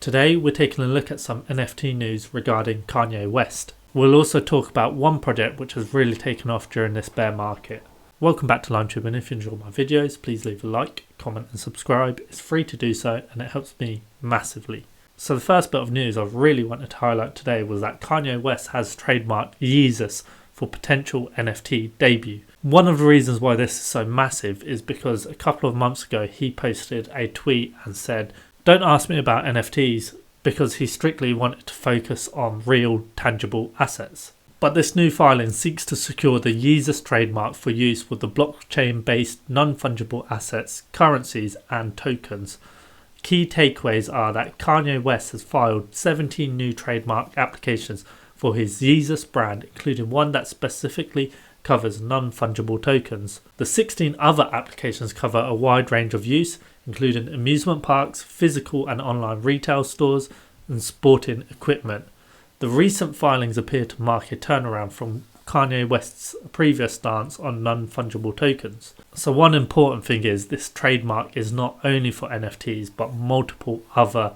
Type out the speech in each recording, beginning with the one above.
Today we're taking a look at some NFT news regarding Kanye West. We'll also talk about one project which has really taken off during this bear market. Welcome back to LimeTube, and if you enjoy my videos, please leave a like, comment and subscribe. It's free to do so and it helps me massively. So the first bit of news I really wanted to highlight today was that Kanye West has trademarked Yeezus for potential NFT debut. One of the reasons why this is so massive is because a couple of months ago he posted a tweet and said, "Don't ask me about NFTs," because he strictly wanted to focus on real tangible assets. But this new filing seeks to secure the Yeezus trademark for use with the blockchain-based non-fungible assets, currencies and tokens. Key takeaways are that Kanye West has filed 17 new trademark applications for his Yeezus brand, including one that specifically covers non-fungible tokens. The 16 other applications cover a wide range of use, including amusement parks, physical and online retail stores, and sporting equipment. The recent filings appear to mark a turnaround from Kanye West's previous stance on non-fungible tokens. So one important thing is this trademark is not only for NFTs but multiple other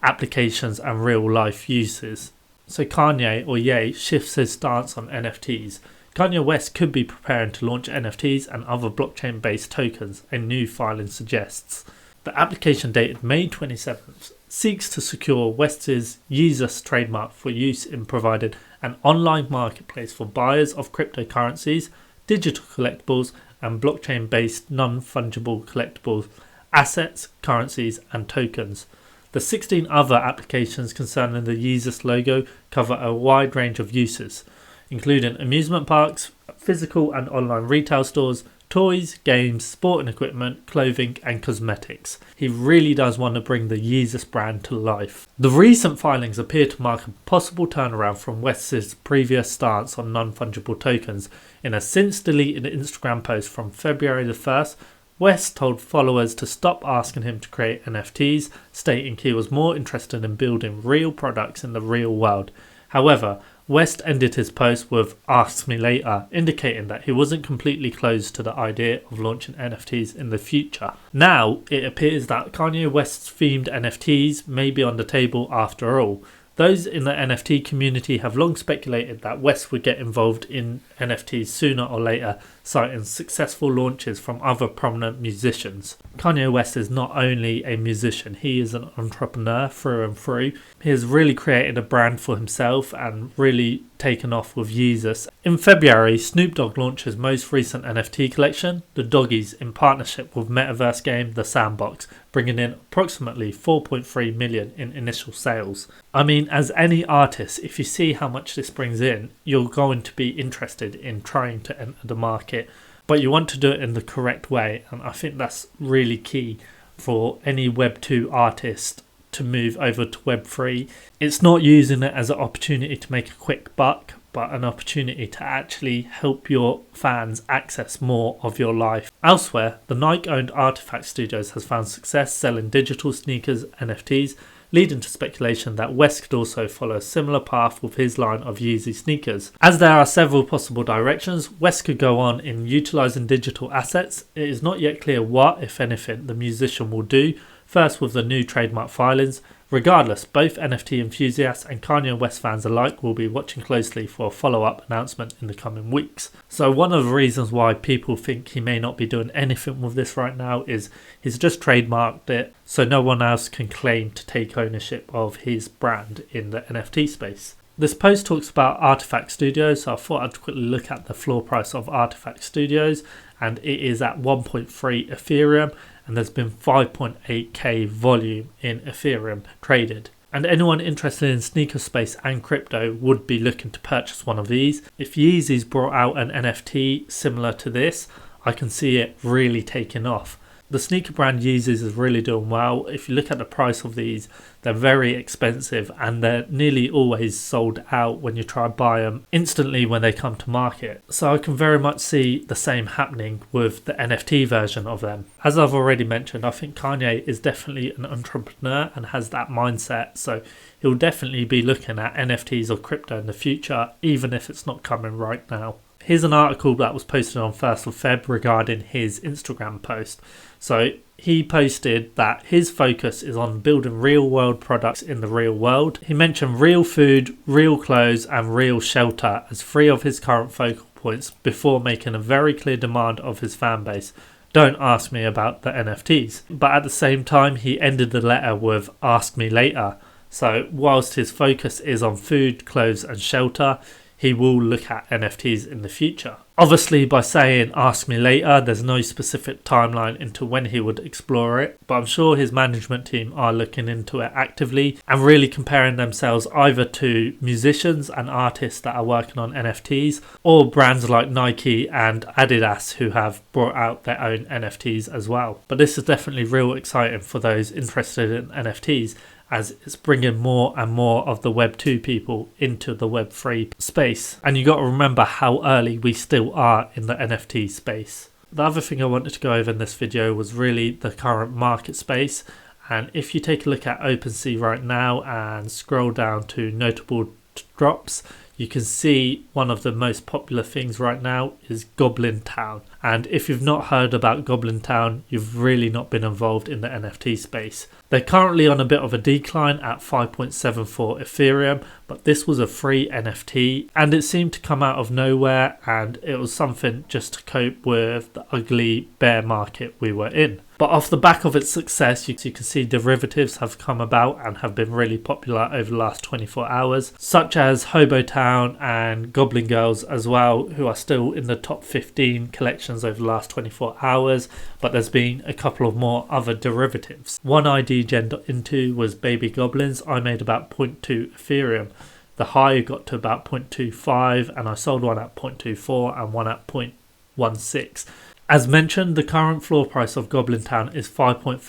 applications and real life uses. So Kanye, or Ye, shifts his stance on NFTs. Kanye West could be preparing to launch NFTs and other blockchain-based tokens, a new filing suggests. The application dated May 27th seeks to secure West's Yeezus trademark for use in providing an online marketplace for buyers of cryptocurrencies, digital collectibles and blockchain-based non-fungible collectibles, assets, currencies and tokens. The 16 other applications concerning the Yeezus logo cover a wide range of uses, including amusement parks, physical and online retail stores, toys, games, sporting equipment, clothing and cosmetics. He really does want to bring the Yeezus brand to life. The recent filings appear to mark a possible turnaround from West's previous stance on non-fungible tokens. In a since deleted Instagram post from February the 1st, West told followers to stop asking him to create NFTs, stating he was more interested in building real products in the real world. However, West ended his post with "Ask me later," indicating that he wasn't completely closed to the idea of launching NFTs in the future. Now, it appears that Kanye West's themed NFTs may be on the table after all. Those in the NFT community have long speculated that West would get involved in NFTs sooner or later, citing successful launches from other prominent musicians. Kanye West is not only a musician, he is an entrepreneur through and through. He has really created a brand for himself and really taken off with Yeezus. In February, Snoop Dogg launched his most recent NFT collection, The Doggies, in partnership with metaverse game The Sandbox, bringing in approximately 4.3 million in initial sales. I mean, as any artist, if you see how much this brings in, you're going to be interested in trying to enter the market, but you want to do it in the correct way, and I think that's really key for any Web 2 artist to move over to Web 3. It's not using it as an opportunity to make a quick buck, but an opportunity to actually help your fans access more of your life. Elsewhere, the Nike-owned Artifact Studios has found success selling digital sneakers NFTs, leading to speculation that West could also follow a similar path with his line of Yeezy sneakers. As there are several possible directions West could go on in utilising digital assets, it is not yet clear what, if anything, the musician will do, first with the new trademark filings. Regardless, both NFT enthusiasts and Kanye West fans alike will be watching closely for a follow-up announcement in the coming weeks. So one of the reasons why people think he may not be doing anything with this right now is he's just trademarked it, so no one else can claim to take ownership of his brand in the NFT space. This post talks about Artifact Studios, so I thought I'd quickly look at the floor price of Artifact Studios, and it is at 1.3 Ethereum, and there's been 5.8k volume in Ethereum traded. And anyone interested in sneaker space and crypto would be looking to purchase one of these. If Yeezys brought out an NFT similar to this, I can see it really taking off. The sneaker brand Yeezus is really doing well. If you look at the price of these, they're very expensive and they're nearly always sold out when you try to buy them instantly when they come to market. So I can very much see the same happening with the NFT version of them. As I've already mentioned, I think Kanye is definitely an entrepreneur and has that mindset. So he'll definitely be looking at NFTs or crypto in the future, even if it's not coming right now. Here's an article that was posted on 1st of Feb regarding his Instagram post. So he posted that his focus is on building real world products in the real world. He mentioned real food, real clothes and real shelter as 3 of his current focal points before making a very clear demand of his fan base: don't ask me about the NFTs. But at the same time, he ended the letter with ask me later. So whilst his focus is on food, clothes and shelter, he will look at NFTs in the future. Obviously, by saying ask me later, there's no specific timeline into when he would explore it, but I'm sure his management team are looking into it actively and really comparing themselves either to musicians and artists that are working on NFTs or brands like Nike and Adidas who have brought out their own NFTs as well. But this is definitely real exciting for those interested in NFTs, as it's bringing more and more of the Web 2 people into the Web 3 space. And you got to remember how early we still are in the NFT space. The other thing I wanted to go over in this video was really the current market space. And if you take a look at OpenSea right now and scroll down to notable drops, you can see one of the most popular things right now is GoblinTown. And if you've not heard about GoblinTown, you've really not been involved in the NFT space. They're currently on a bit of a decline at 5.74 Ethereum, but this was a free NFT and it seemed to come out of nowhere, and it was something just to cope with the ugly bear market we were in. But off the back of its success, you can see derivatives have come about and have been really popular over the last 24 hours, such as Hobotown and Goblin Girls as well, who are still in the top 15 collections over the last 24 hours. But there's been a couple of more other derivatives. One I degened into was Baby Goblins. I made about 0.2 Ethereum. The high got to about 0.25 and I sold one at 0.24 and one at 0.16. As mentioned, the current floor price of GoblinTown is 5.5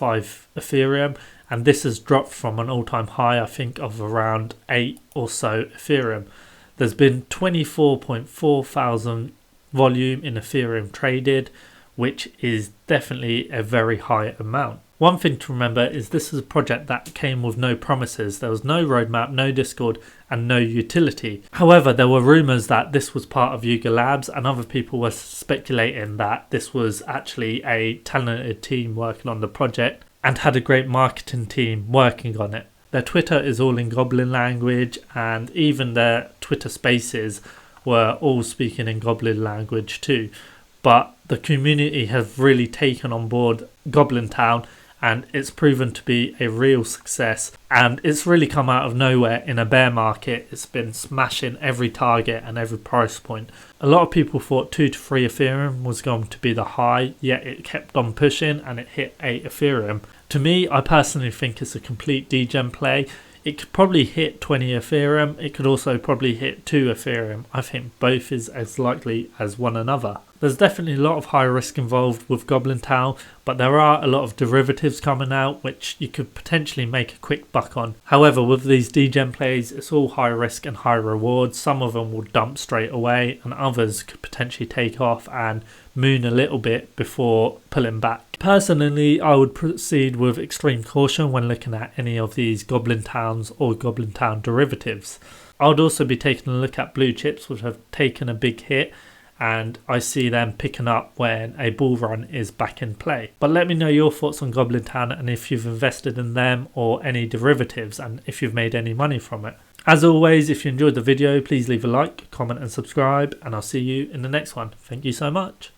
Ethereum, and this has dropped from an all-time high, I think, of around 8 or so Ethereum. There's been 24.4 thousand volume in Ethereum traded, which is definitely a very high amount. One thing to remember is this is a project that came with no promises. There was no roadmap, no Discord and no utility. However, there were rumours that this was part of Yuga Labs, and other people were speculating that this was actually a talented team working on the project and had a great marketing team working on it. Their Twitter is all in Goblin language, and even their Twitter spaces were all speaking in Goblin language too. But the community have really taken on board GoblinTown, and it's proven to be a real success, and it's really come out of nowhere in a bear market. It's been smashing every target and every price point. A lot of people thought 2 to 3 Ethereum was going to be the high, yet it kept on pushing and it hit 8 Ethereum. To me, I personally think it's a complete degen play. It could probably hit 20 Ethereum, it could also probably hit 2 Ethereum. I think both is as likely as one another. There's definitely a lot of high risk involved with GoblinTown, but there are a lot of derivatives coming out which you could potentially make a quick buck on. However, with these degen plays, it's all high risk and high reward. Some of them will dump straight away and others could potentially take off and moon a little bit before pulling back. Personally, I would proceed with extreme caution when looking at any of these GoblinTowns or GoblinTown derivatives. I would also be taking a look at blue chips which have taken a big hit, and I see them picking up when a bull run is back in play. But let me know your thoughts on GoblinTown and if you've invested in them or any derivatives and if you've made any money from it. As always, if you enjoyed the video, please leave a like, comment and subscribe, and I'll see you in the next one. Thank you so much.